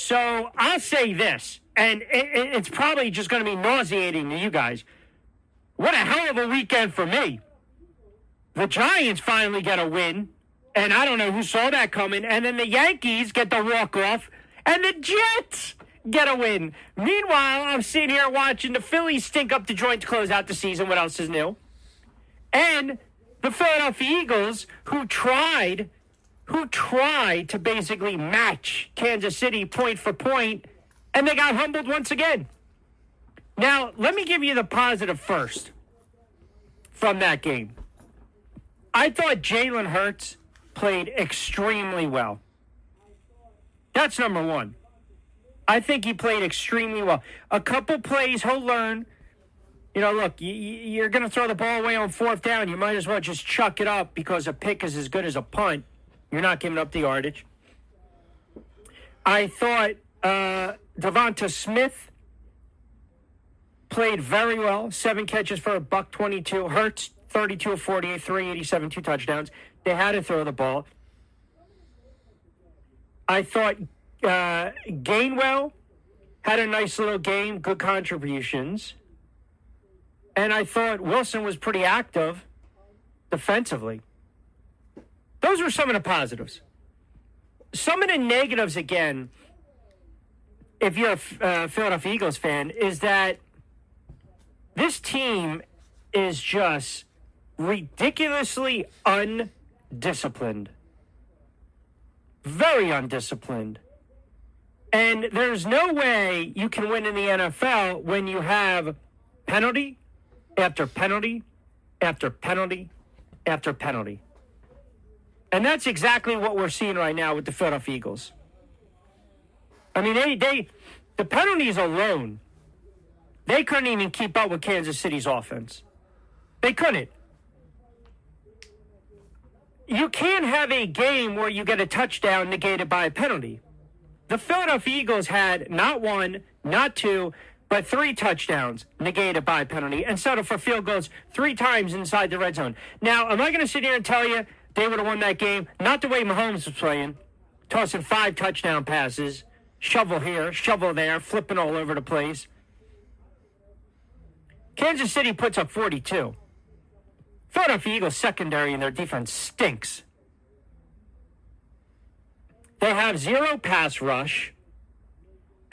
So I'll say this, and it's probably just going to be nauseating to you guys. What a hell of a weekend for me. The Giants finally get a win, and I don't know who saw that coming, and then the Yankees get the walk-off, and the Jets get a win. Meanwhile, I'm sitting here watching the Phillies stink up the joint to close out the season. What else is new? And the Philadelphia Eagles, who tried to basically match Kansas City point for point, and they got humbled once again. Now, let me give you the positive first from that game. I thought Jalen Hurts played extremely well. That's number one. I think he played extremely well. A couple plays, he'll learn. You know, look, you're going to throw the ball away on fourth down. You might as well just chuck it up because a pick is as good as a punt. You're not giving up the yardage. I thought Devonta Smith played very well. 7 catches for $122. Hurts, 32 of 48, 387, 2 touchdowns. They had to throw the ball. I thought Gainwell had a nice little game, good contributions. And I thought Wilson was pretty active defensively. Those were some of the positives. Some of the negatives, again, if you're a Philadelphia Eagles fan, is that this team is just ridiculously undisciplined. Very undisciplined. And there's no way you can win in the NFL when you have penalty after penalty after penalty after penalty. And that's exactly what we're seeing right now with the Philadelphia Eagles. I mean, the penalties alone, they couldn't even keep up with Kansas City's offense. They couldn't. You can't have a game where you get a touchdown negated by a penalty. The Philadelphia Eagles had not 1, not 2, but 3 touchdowns negated by a penalty and settled for field goals 3 times inside the red zone. Now, am I going to sit here and tell you they would have won that game? Not the way Mahomes was playing, tossing 5 touchdown passes, shovel here, shovel there, flipping all over the place. Kansas City puts up 42. Philadelphia Eagles secondary and their defense stinks. They have 0 pass rush,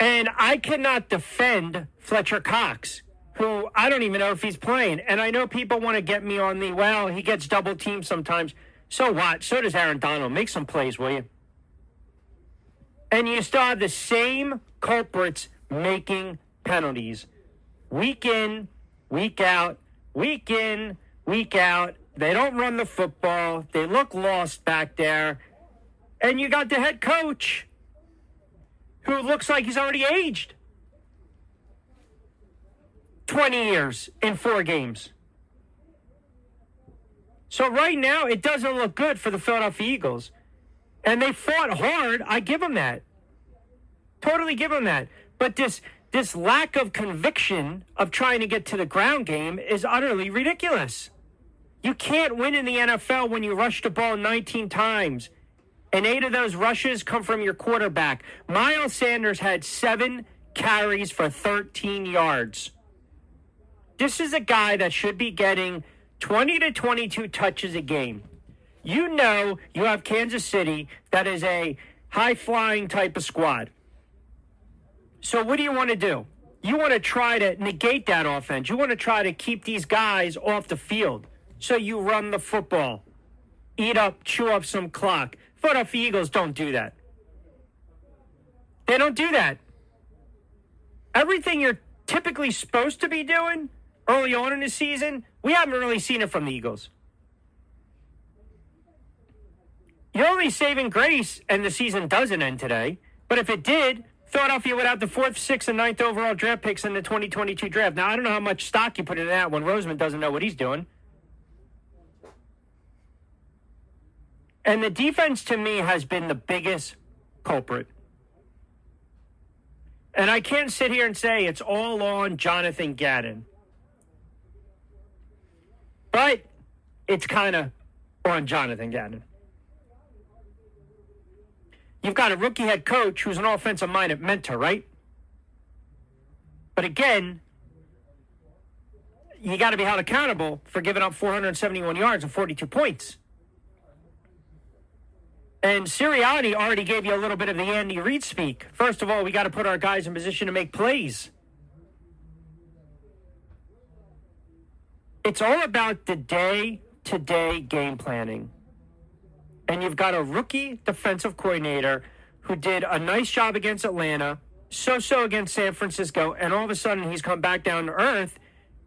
and I cannot defend Fletcher Cox, who I don't even know if he's playing. And I know people want to get me on the, well, he gets double teamed sometimes. So what? So does Aaron Donald. Make some plays, will you? And you still have the same culprits making penalties. Week in, week out, week in, week out. They don't run the football. They look lost back there. And you got the head coach who looks like he's already aged. 20 years in 4 games. So right now, it doesn't look good for the Philadelphia Eagles. And they fought hard. I give them that. Totally give them that. But this lack of conviction of trying to get to the ground game is utterly ridiculous. You can't win in the NFL when you rush the ball 19 times. And 8 of those rushes come from your quarterback. Miles Sanders had 7 carries for 13 yards. This is a guy that should be getting 20 to 22 touches a game. You know you have Kansas City that is a high-flying type of squad. So what do you want to do? You want to try to negate that offense. You want to try to keep these guys off the field. So you run the football. Eat up, chew up some clock. Philadelphia Eagles don't do that. They don't do that. Everything you're typically supposed to be doing early on in the season, we haven't really seen it from the Eagles. You're only saving grace, and the season doesn't end today. But if it did, Philadelphia would have the 4th, 6th, and 9th overall draft picks in the 2022 draft. Now, I don't know how much stock you put into that when Roseman doesn't know what he's doing. And the defense, to me, has been the biggest culprit. And I can't sit here and say it's all on Jonathan Gannon. But it's kind of on Jonathan Gannon. you've got a rookie head coach who's an offensive-minded mentor, right? But again, you got to be held accountable for giving up 471 yards and 42 points. And Sirianni already gave you a little bit of the Andy Reid speak. First of all, we got to put our guys in position to make plays. It's all about the day-to-day game planning. And you've got a rookie defensive coordinator who did a nice job against Atlanta, so-so against San Francisco, and all of a sudden he's come back down to earth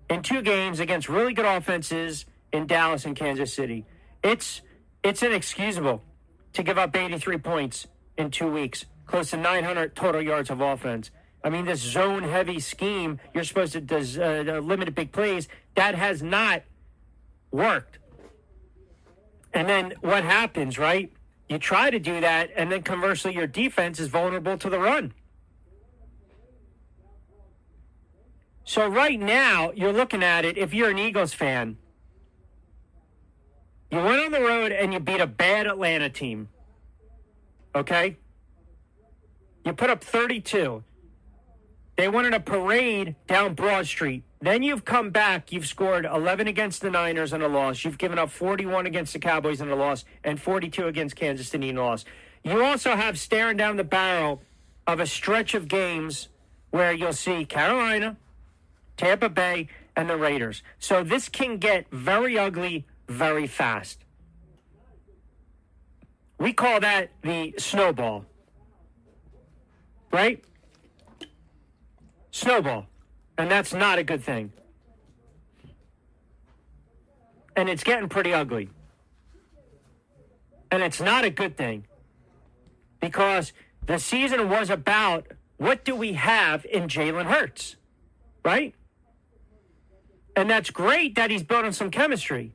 in 2 games against really good offenses in Dallas and Kansas City. It's inexcusable to give up 83 points in 2 weeks, close to 900 total yards of offense. I mean, this zone-heavy scheme, you're supposed to limit big plays, that has not worked. And then what happens, right? You try to do that, and then conversely, your defense is vulnerable to the run. So right now, you're looking at it, if you're an Eagles fan, you went on the road and you beat a bad Atlanta team. Okay? You put up 32. They went in a parade down Broad Street. Then you've come back. You've scored 11 against the Niners in a loss. You've given up 41 against the Cowboys in a loss and 42 against Kansas City in a loss. You also have staring down the barrel of a stretch of games where you'll see Carolina, Tampa Bay, and the Raiders. So this can get very ugly very fast. We call that the snowball. Right? Snowball. And that's not a good thing. And it's getting pretty ugly. And it's not a good thing. Because the season was about what do we have in Jalen Hurts? Right? And that's great that he's building some chemistry.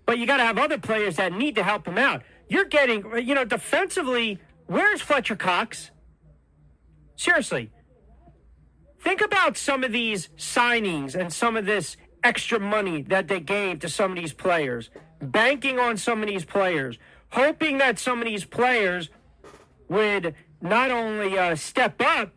But you got to have other players that need to help him out. You're getting, defensively, where's Fletcher Cox? Seriously. Think about some of these signings and some of this extra money that they gave to some of these players. Banking on some of these players. Hoping that some of these players would not only step up,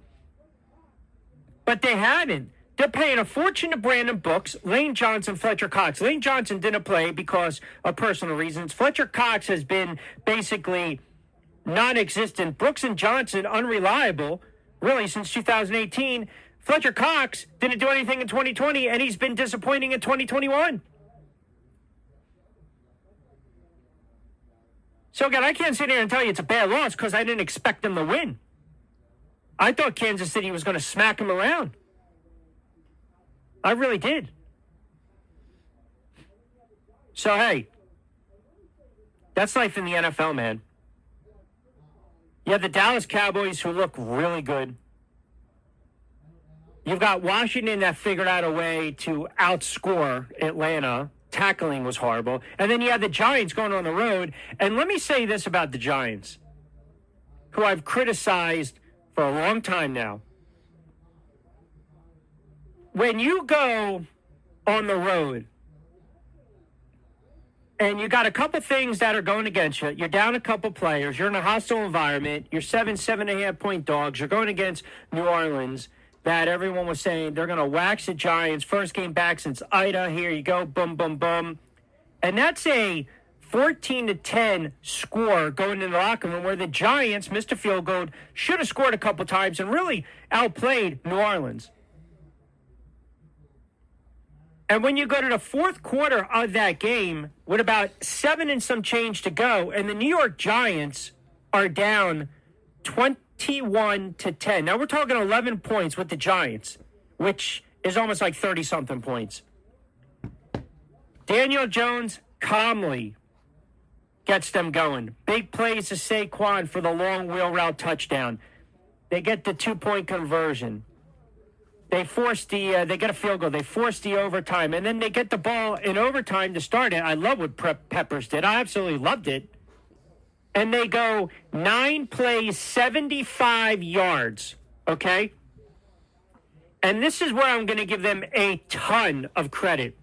but they haven't. They're paying a fortune to Brandon Brooks, Lane Johnson, Fletcher Cox. Lane Johnson didn't play because of personal reasons. Fletcher Cox has been basically non-existent. Brooks and Johnson, unreliable, really, since 2018. Fletcher Cox didn't do anything in 2020, and he's been disappointing in 2021. So, again, I can't sit here and tell you it's a bad loss because I didn't expect them to win. I thought Kansas City was going to smack them around. I really did. So, hey, that's life in the NFL, man. You have the Dallas Cowboys who look really good. You've got Washington that figured out a way to outscore Atlanta. Tackling was horrible. And then you have the Giants going on the road. And let me say this about the Giants, who I've criticized for a long time now. When you go on the road and you got a couple things that are going against you, you're down a couple players, you're in a hostile environment, you're 7.5 point dogs, you're going against New Orleans, that everyone was saying they're going to wax the Giants. First game back since Ida. Here you go. Boom, boom, boom. And that's a 14-10 score going in the locker room where the Giants missed a field goal, should have scored a couple times, and really outplayed New Orleans. And when you go to the fourth quarter of that game with about 7 and some change to go, and the New York Giants are down 21-10. Now we're talking 11 points with the Giants, which is almost like 30-something points. Daniel Jones calmly gets them going. Big plays to Saquon for the long wheel route touchdown. They get the 2-point conversion. They get a field goal. They force the overtime, and then they get the ball in overtime to start it. I love what Peppers did. I absolutely loved it. And they go 9 plays, 75 yards, okay? And this is where I'm going to give them a ton of credit.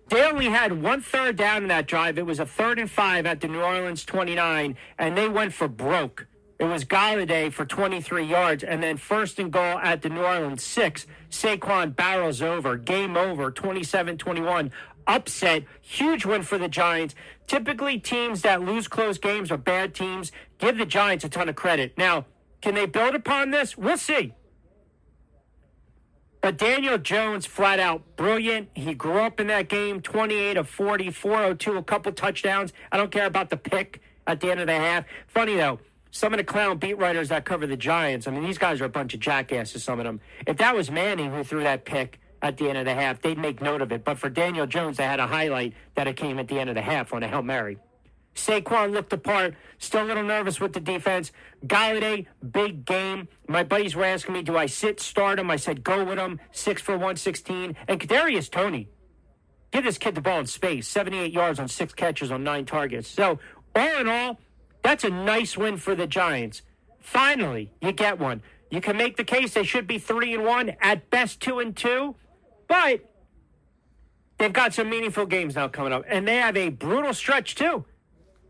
They only had 1 third down in that drive. It was a 3rd and 5 at the New Orleans 29, and they went for broke It was Galladay for 23 yards, and then first and goal at the New Orleans 6. Saquon barrels over. Game over, 27-21. Upset. Huge win for the Giants. Typically, teams that lose close games are bad teams. Give the Giants a ton of credit. Now, can they build upon this? We'll see. But Daniel Jones, flat out brilliant. He grew up in that game, 28 of 40, 402, a couple touchdowns. I don't care about the pick at the end of the half. Funny, though. Some of the clown beat writers that cover the Giants, I mean, these guys are a bunch of jackasses, some of them. If that was Manning who threw that pick at the end of the half, they'd make note of it. But for Daniel Jones, they had a highlight that it came at the end of the half on a Hail Mary. Saquon looked apart, still a little nervous with the defense. Galladay, big game. My buddies were asking me, do I start him? I said, go with him, 6 for 116. And Kadarius Toney, give this kid the ball in space, 78 yards on 6 catches on 9 targets. So, all in all, that's a nice win for the Giants. Finally, you get one. You can make the case they should be 3-1, at best 2-2, but they've got some meaningful games now coming up, and they have a brutal stretch too.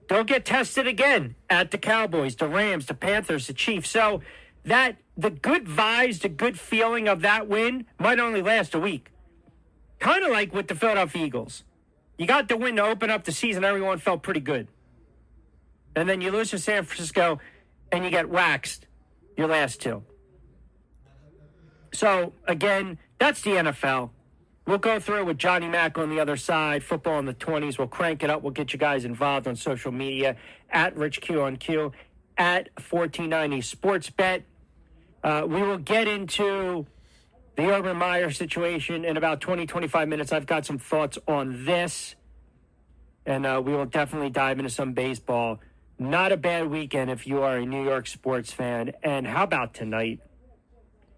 Don't get tested again at the Cowboys, the Rams, the Panthers, the Chiefs. So that the good vibes, the good feeling of that win might only last a week. Kind of like with the Philadelphia Eagles. You got the win to open up the season. Everyone felt pretty good. And then you lose to San Francisco, and you get waxed your last 2. So, again, that's the NFL. We'll go through it with Johnny Mack on the other side, football in the 20s. We'll crank it up. We'll get you guys involved on social media, at Rich Q on Q, at 1490 Sportsbet. We will get into the Urban Meyer situation in about 20, 25 minutes. I've got some thoughts on this, and we will definitely dive into some baseball. Not a bad weekend if you are a New York sports fan. And how about tonight?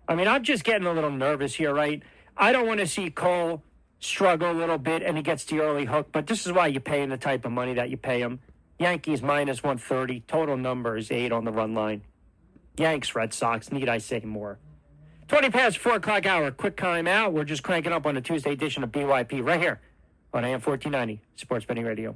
I mean, I'm just getting a little nervous here, right? I don't want to see Cole struggle a little bit and he gets the early hook, but this is why you pay him the type of money that you pay him. Yankees minus 130. Total number is 8 on the run line. Yanks, Red Sox. Need I say more? 20 past 4 o'clock hour. Quick time out. We're just cranking up on a Tuesday edition of BYP right here on AM 1490 Sports Betting Radio.